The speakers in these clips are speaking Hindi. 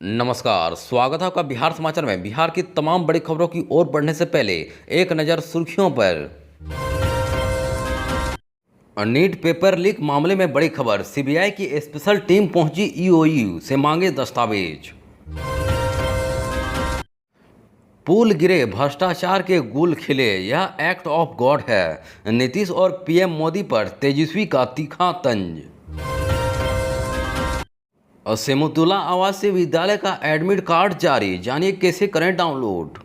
नमस्कार, स्वागत है आपका बिहार समाचार में। बिहार की तमाम बड़ी खबरों की ओर बढ़ने से पहले एक नज़र सुर्खियों पर। नीट पेपर लीक मामले में बड़ी खबर, सीबीआई की स्पेशल टीम पहुंची ईओयू से मांगे दस्तावेज। पुल गिरे, भ्रष्टाचार के गुल खिले, यह एक्ट ऑफ गॉड है। नीतीश और पीएम मोदी पर तेजस्वी का तीखा तंज। और सेमुतुल्ला आवासीय विद्यालय का एडमिट कार्ड जारी, जानिए कैसे करें डाउनलोड।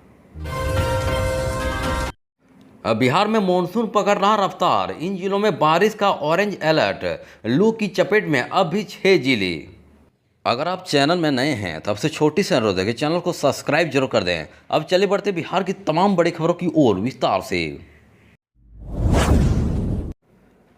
अब बिहार में मॉनसून पकड़ रहा रफ्तार, इन जिलों में बारिश का ऑरेंज अलर्ट, लू की चपेट में अब भी 6 जिले। अगर आप चैनल में नए हैं तो आपसे छोटी सी अनुरोध है कि चैनल को सब्सक्राइब जरूर कर दें। अब चले बढ़ते बिहार की तमाम बड़ी खबरों की ओर विस्तार से।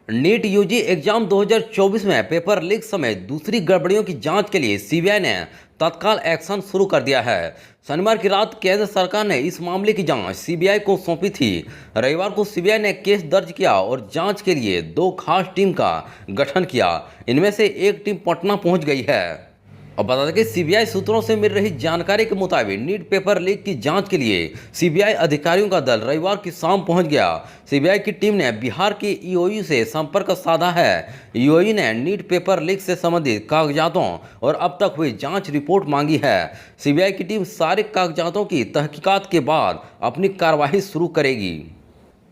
नीट यूजी एग्जाम 2024 में पेपर लीक समेत दूसरी गड़बड़ियों की जांच के लिए सीबीआई ने तत्काल एक्शन शुरू कर दिया है। शनिवार की रात केंद्र सरकार ने इस मामले की जांच सीबीआई को सौंपी थी। रविवार को सीबीआई ने केस दर्ज किया और जांच के लिए 2 खास टीम का गठन किया। इनमें से एक टीम पटना पहुंच गई है। और बता दें कि सीबीआई सूत्रों से मिल रही जानकारी के मुताबिक नीट पेपर लीक की जांच के लिए सीबीआई अधिकारियों का दल रविवार की शाम पहुंच गया। सीबीआई की टीम ने बिहार के ईओयू से संपर्क साधा है। ईओयू ने नीट पेपर लीक से संबंधित कागजातों और अब तक हुई जांच रिपोर्ट मांगी है। सीबीआई की टीम सारे कागजातों की तहकीकात के बाद अपनी कार्रवाई शुरू करेगी।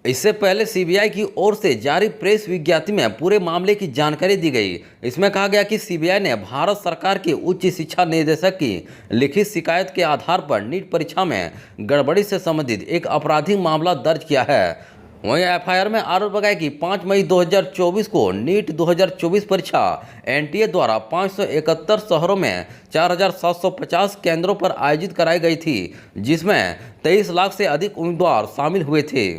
इससे पहले सीबीआई की ओर से जारी प्रेस विज्ञप्ति में पूरे मामले की जानकारी दी गई। इसमें कहा गया कि सीबीआई ने भारत सरकार के उच्च शिक्षा निदेशक की लिखित शिकायत के आधार पर नीट परीक्षा में गड़बड़ी से संबंधित एक आपराधिक मामला दर्ज किया है। वहीं एफआईआर में आरोप लगाया कि 5 मई 2024 को नीट 2024 परीक्षा एनटीए द्वारा 571 शहरों में 4750 केंद्रों पर आयोजित कराई गई थी, जिसमें 23 लाख से अधिक उम्मीदवार शामिल हुए थे।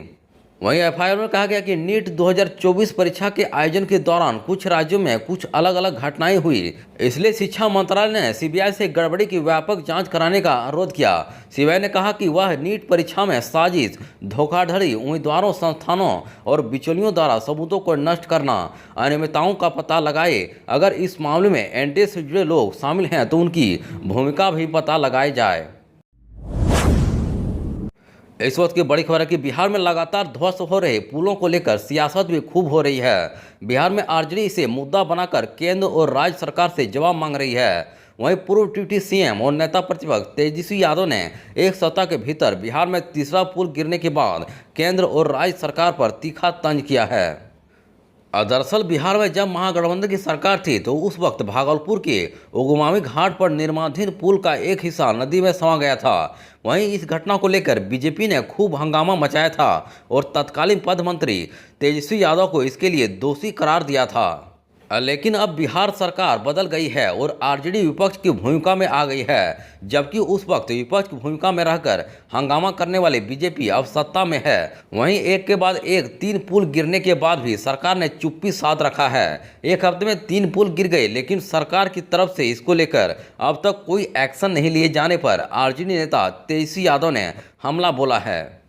वहीं एफआईआर में कहा गया कि नीट 2024 परीक्षा के आयोजन के दौरान कुछ राज्यों में कुछ अलग अलग घटनाएं हुई, इसलिए शिक्षा मंत्रालय ने सीबीआई से गड़बड़ी की व्यापक जांच कराने का अनुरोध किया। सीबीआई ने कहा कि वह नीट परीक्षा में साजिश, धोखाधड़ी, उम्मीदवारों, संस्थानों और बिचौलियों द्वारा सबूतों को नष्ट करना, अनियमितताओं का पता लगाए। अगर इस मामले में एनटीए से जुड़े लोग शामिल हैं तो उनकी भूमिका भी पता लगाई जाए। इस वक्त की बड़ी खबर है कि बिहार में लगातार ध्वस्त हो रहे पुलों को लेकर सियासत भी खूब हो रही है। बिहार में आरजेडी इसे मुद्दा बनाकर केंद्र और राज्य सरकार से जवाब मांग रही है। वहीं पूर्व डिप्टी सीएम और नेता प्रतिपक्ष तेजस्वी यादव ने एक सप्ताह के भीतर बिहार में तीसरा पुल गिरने के बाद केंद्र और राज्य सरकार पर तीखा तंज किया है। दरअसल बिहार में जब महागठबंधन की सरकार थी तो उस वक्त भागलपुर के उगमावी घाट पर निर्माणाधीन पुल का एक हिस्सा नदी में समा गया था। वहीं इस घटना को लेकर बीजेपी ने खूब हंगामा मचाया था और तत्कालीन पद मंत्री तेजस्वी यादव को इसके लिए दोषी करार दिया था। लेकिन अब बिहार सरकार बदल गई है और आरजेडी विपक्ष की भूमिका में आ गई है, जबकि उस वक्त विपक्ष की भूमिका में रहकर हंगामा करने वाले बीजेपी अब सत्ता में है। वहीं एक के बाद एक 3 पुल गिरने के बाद भी सरकार ने चुप्पी साध रखा है। एक हफ्ते में 3 पुल गिर गए, लेकिन सरकार की तरफ से इसको लेकर अब तक कोई एक्शन नहीं लिए जाने पर आरजेडी नेता तेजस्वी यादव ने हमला बोला है।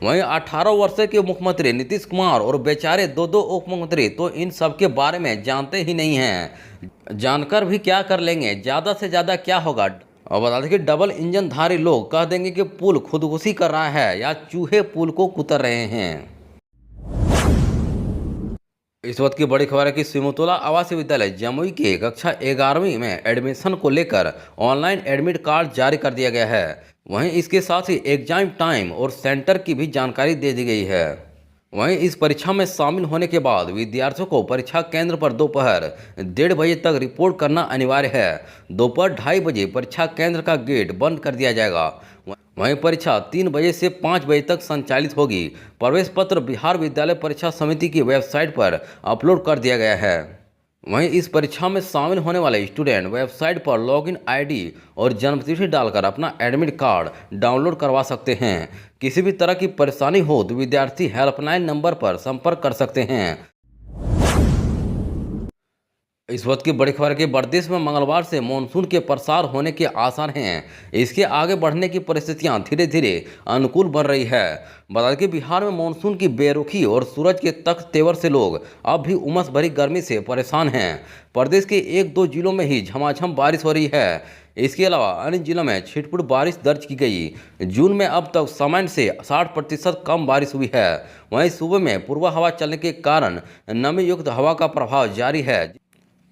वहीं 18 वर्ष के मुख्यमंत्री नीतीश कुमार और बेचारे 2 उप मुख्यमंत्री तो इन सब के बारे में जानते ही नहीं हैं। जानकर भी क्या कर लेंगे, ज़्यादा से ज़्यादा क्या होगा। और बता दें कि डबल इंजन धारी लोग कह देंगे कि पुल खुदकुशी कर रहा है या चूहे पुल को कुतर रहे हैं। इस वक्त की बड़ी खबर है कि सिमुतुल्ला आवासीय विद्यालय जमुई के कक्षा 11वीं में एडमिशन को लेकर ऑनलाइन एडमिट कार्ड जारी कर दिया गया है। वहीं इसके साथ ही एग्जाम टाइम और सेंटर की भी जानकारी दे दी गई है। वहीं इस परीक्षा में शामिल होने के बाद विद्यार्थियों को परीक्षा केंद्र पर दोपहर 1:30 बजे तक रिपोर्ट करना अनिवार्य है। दोपहर 2:30 बजे परीक्षा केंद्र का गेट बंद कर दिया जाएगा। वहीं परीक्षा 3 बजे से 5 बजे तक संचालित होगी। प्रवेश पत्र बिहार विद्यालय परीक्षा समिति की वेबसाइट पर अपलोड कर दिया गया है। वहीं इस परीक्षा में शामिल होने वाले स्टूडेंट वेबसाइट पर लॉगिन आईडी और जन्मतिथि डालकर अपना एडमिट कार्ड डाउनलोड करवा सकते हैं। किसी भी तरह की परेशानी हो तो विद्यार्थी हेल्पलाइन नंबर पर संपर्क कर सकते हैं। इस वक्त की बड़ी खबर है कि प्रदेश में मंगलवार से मानसून के प्रसार होने के आसार हैं। इसके आगे बढ़ने की परिस्थितियां धीरे धीरे अनुकूल बन रही है। बता दें कि बिहार में मानसून की बेरुखी और सूरज के तख्त तेवर से लोग अब भी उमस भरी गर्मी से परेशान हैं। प्रदेश के 1-2 जिलों में ही झमाझम बारिश हो रही है। इसके अलावा अन्य जिलों में छिटपुट बारिश दर्ज की गई। जून में अब तक सामान्य से 60% कम बारिश हुई है। वहीं सुबह में पूर्व हवा चलने के कारण नमी युक्त हवा का प्रभाव जारी है,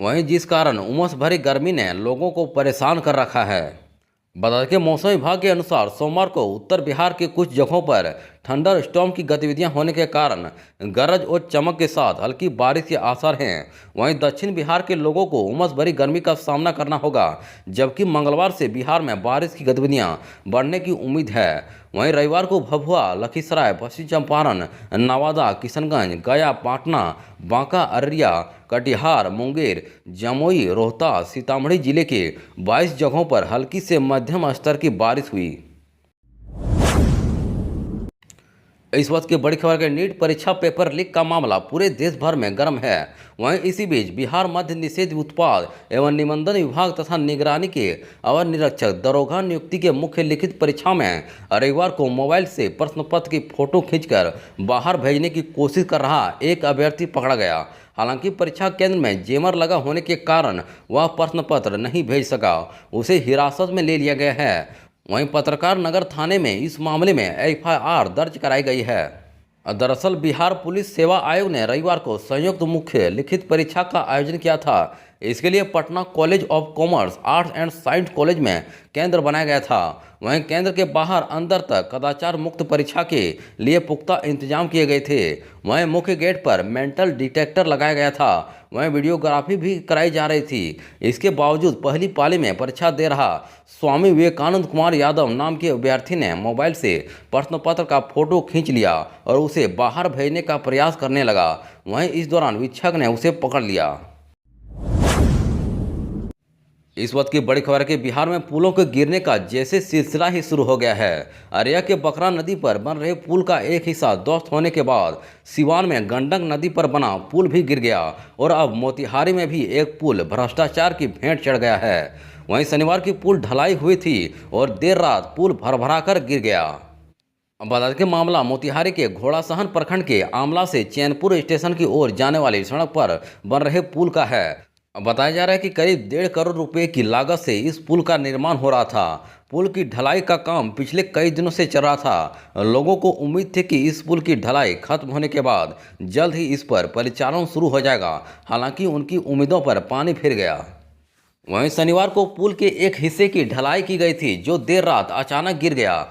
वहीं जिस कारण उमस भरी गर्मी ने लोगों को परेशान कर रखा है। बता दें कि मौसम विभाग के अनुसार सोमवार को उत्तर बिहार के कुछ जगहों पर थंडर स्टॉर्म की गतिविधियां होने के कारण गरज और चमक के साथ हल्की बारिश के आसार हैं। वहीं दक्षिण बिहार के लोगों को उमस भरी गर्मी का सामना करना होगा, जबकि मंगलवार से बिहार में बारिश की गतिविधियां बढ़ने की उम्मीद है। वहीं रविवार को भभुआ, लखीसराय, पश्चिम चंपारण, नवादा, किशनगंज, गया, पाटना, बांका, अररिया, कटिहार, मुंगेर, जमुई, रोहतास, सीतामढ़ी जिले के 22 जगहों पर हल्की से मध्यम स्तर की बारिश हुई। इस वक्त की बड़ी खबर के नीट परीक्षा पेपर लीक का मामला पूरे देश भर में गर्म है। वहीं इसी बीच बिहार मद्य निषेध उत्पाद एवं निबंधन विभाग तथा निगरानी के अवर निरीक्षक दरोगा नियुक्ति के मुख्य लिखित परीक्षा में रविवार को मोबाइल से प्रश्न पत्र की फोटो खींचकर बाहर भेजने की कोशिश कर रहा एक अभ्यर्थी पकड़ा गया। हालांकि परीक्षा केंद्र में जैमर लगा होने के कारण वह प्रश्न पत्र नहीं भेज सका, उसे हिरासत में ले लिया गया है। वहीं पत्रकार नगर थाने में इस मामले में एफआईआर दर्ज कराई गई है। दरअसल बिहार पुलिस सेवा आयोग ने रविवार को संयुक्त मुख्य लिखित परीक्षा का आयोजन किया था। इसके लिए Patna college of commerce, arts and science college में केंद्र बनाया गया था। वहीं केंद्र के बाहर अंदर तक कदाचार मुक्त परीक्षा के लिए पुख्ता इंतजाम किए गए थे। वहीं मुख्य गेट पर मेंटल डिटेक्टर लगाया गया था। वहीं वीडियोग्राफी भी कराई जा रही थी। इसके बावजूद पहली पाली में परीक्षा दे रहा स्वामी विवेकानंद कुमार यादव नाम के अभ्यर्थी ने मोबाइल से प्रश्न पत्र का फोटो खींच लिया और उसे बाहर भेजने का प्रयास करने लगा। वहीं इस दौरान वीक्षक ने उसे पकड़ लिया। इस वक्त की बड़ी खबर है कि बिहार में पुलों के गिरने का जैसे सिलसिला ही शुरू हो गया है। अररिया के बकरा नदी पर बन रहे पुल का एक हिस्सा ध्वस्त होने के बाद सिवान में गंडक नदी पर बना पुल भी गिर गया और अब मोतिहारी में भी एक पुल भ्रष्टाचार की भेंट चढ़ गया है। वहीं शनिवार की पुल ढलाई हुई थी और देर रात पुल भरभरा कर गिर गया। बता दें कि मामला मोतिहारी के घोड़ासहन प्रखंड के आमला से चैनपुर स्टेशन की ओर जाने वाली सड़क पर बन रहे पुल का है। बताया जा रहा है कि करीब 1.5 करोड़ रुपए की लागत से इस पुल का निर्माण हो रहा था। पुल की ढलाई का काम पिछले कई दिनों से चल रहा था। लोगों को उम्मीद थी कि इस पुल की ढलाई खत्म होने के बाद जल्द ही इस पर परिचालन शुरू हो जाएगा। हालांकि उनकी उम्मीदों पर पानी फिर गया। वहीं शनिवार को पुल के एक हिस्से की ढलाई की गई थी, जो देर रात अचानक गिर गया।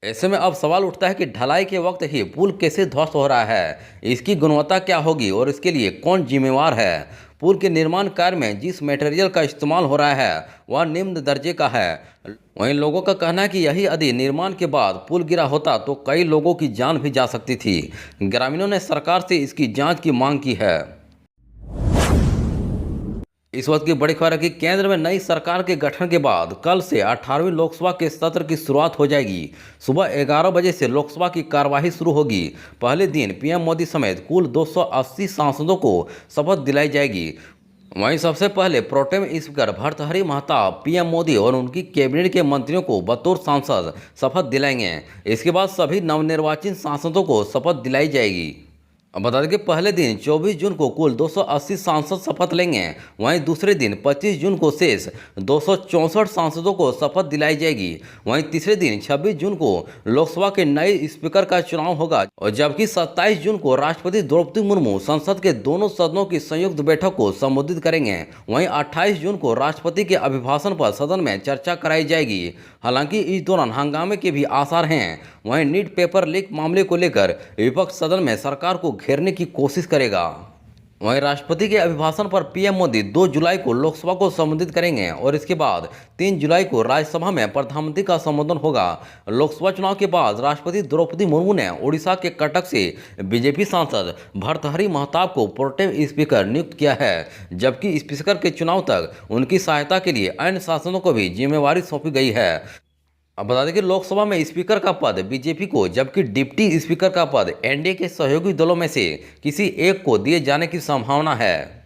ऐसे में अब सवाल उठता है कि ढलाई के वक्त ही पुल कैसे ध्वस्त हो रहा है, इसकी गुणवत्ता क्या होगी और इसके लिए कौन जिम्मेवार है। पुल के निर्माण कार्य में जिस मटेरियल का इस्तेमाल हो रहा है वह निम्न दर्जे का है। वहीं लोगों का कहना है कि यही यदि निर्माण के बाद पुल गिरा होता तो कई लोगों की जान भी जा सकती थी। ग्रामीणों ने सरकार से इसकी जांच की मांग की है। इस वक्त की बड़ी खबर है कि केंद्र में नई सरकार के गठन के बाद कल से 18वीं लोकसभा के सत्र की शुरुआत हो जाएगी। सुबह 11 बजे से लोकसभा की कार्यवाही शुरू होगी। पहले दिन पीएम मोदी समेत कुल 280 सांसदों को शपथ दिलाई जाएगी। वहीं सबसे पहले pro tem speaker Bhartruhari Mahtab PM Modi और उनकी कैबिनेट के मंत्रियों को बतौर सांसद शपथ दिलाएंगे। इसके बाद सभी नवनिर्वाचित सांसदों को शपथ दिलाई जाएगी। अब बता दें कि पहले दिन 24 जून को कुल 280 सांसद शपथ लेंगे। वहीं दूसरे दिन 25 जून को शेष 264 सांसदों को शपथ दिलाई जाएगी। वहीं तीसरे दिन 26 जून को लोकसभा के नए स्पीकर का चुनाव होगा और जबकि 27 जून को राष्ट्रपति द्रौपदी मुर्मू संसद के दोनों सदनों की संयुक्त बैठक को संबोधित करेंगे। वहीं 28 जून को राष्ट्रपति के अभिभाषण पर सदन में चर्चा कराई जाएगी। हालांकि इस दौरान हंगामे के भी आसार हैं। वहीं नीट पेपर लीक मामले को लेकर विपक्ष सदन में सरकार को घेरने की कोशिश करेगा। वहीं राष्ट्रपति के अभिभाषण पर पीएम मोदी 2 जुलाई को लोकसभा को संबोधित करेंगे और इसके बाद 3 जुलाई को राज्यसभा में प्रधानमंत्री का संबोधन होगा। लोकसभा चुनाव के बाद राष्ट्रपति द्रौपदी मुर्मू ने ओडिशा के कटक से बीजेपी सांसद भर्तृहरि महताब को प्रोटेम स्पीकर नियुक्त किया है, जबकि स्पीकर के चुनाव तक उनकी सहायता के लिए अन्य सांसदों को भी जिम्मेवारी सौंपी गई है। अब बता दें कि लोकसभा में स्पीकर का पद बीजेपी को, जबकि डिप्टी स्पीकर का पद एनडीए के सहयोगी दलों में से किसी एक को दिए जाने की संभावना है।